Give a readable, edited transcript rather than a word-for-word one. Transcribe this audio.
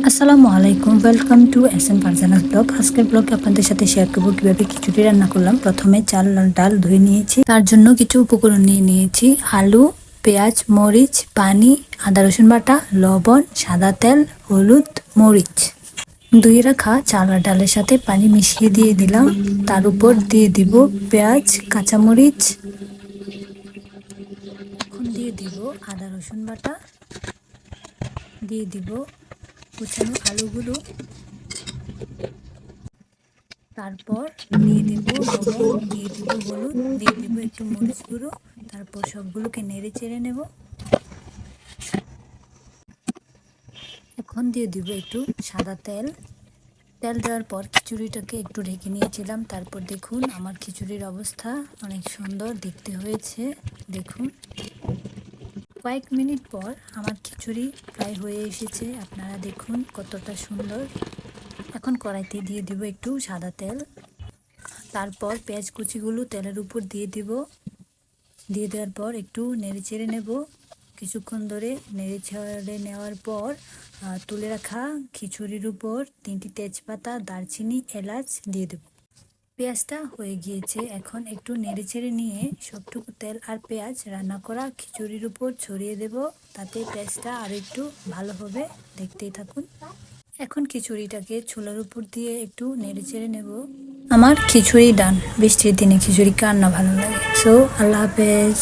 আসসালামু আলাইকুম, welcome to SM Farzana's blog. আজকের ব্লগে আপনাদের সাথে শেয়ার করবো কিভাবে খিচুড়ি রান্না করলাম। প্রথমে চাল ডাল ধুয়ে নিয়েছি, তার জন্য কিছু উপকরণ নিয়ে নিয়েছি: আলু, পেঁয়াজ, মরিচ, পানি, আদা রসুন বাটা, লবণ, সাদা তেল, হলুদ, মরিচ। ধুয়ে রাখা চাল আর ডালের সাথে পানি মিশিয়ে দিয়ে দিলাম। তার উপর দিয়ে দিব পেঁয়াজ, কাঁচামরিচ। এখন দিয়ে দিব আদা রসুন বাটা, দিয়ে দিব কুচানো আলুগুলো, তারপর দিয়ে দিব লবণ, দিয়ে দিব হলুদ, দিয়ে দিব একটু মরিচ গুঁড়ো। তারপর সবগুলোকে নেড়ে চেড়ে নেব। এখন দিয়ে দিব একটু সাদা তেল। তেল দেওয়ার পর খিচুড়িটাকে একটু ঢেকে নিয়েছিলাম। তারপর দেখুন আমার খিচুড়ির অবস্থা অনেক সুন্দর দেখতে হয়েছে। দেখুন, কয়েক মিনিট পর আমার খিচুড়ি প্রায় হয়ে এসেছে। আপনারা দেখুন কতটা সুন্দর। এখন কড়াইতে দিয়ে দিব একটু সাদা তেল। তারপর পেঁয়াজ কুচিগুলো তেলের উপর দিয়ে দিব। দিয়ে দেওয়ার পর একটু নেড়ে চেড়ে নেব। কিছুক্ষণ ধরে নেড়ে চেড়ে নেওয়ার পর তুলে রাখা খিচুড়ির উপর 3টি তেজপাতা, দারচিনি, এলাচ দিয়ে দেব। পেঁয়াজটা হয়ে গিয়েছে। এখন একটু নেড়ে চেড়ে নিয়ে সবটুকু তেল আর পেঁয়াজ রান্না করা খিচুড়ির উপর ছড়িয়ে দেব। তাতে পেঁয়াজটা আর একটু ভালো হবে। দেখতেই থাকুন। এখন খিচুড়িটাকে চুলার উপর দিয়ে একটু নেড়ে চেড়ে নেব। আমার খিচুড়ি ডান। বৃষ্টির দিনে খিচুড়ি কার না ভালো লাগে। সো আল্লাহ হাফেজ।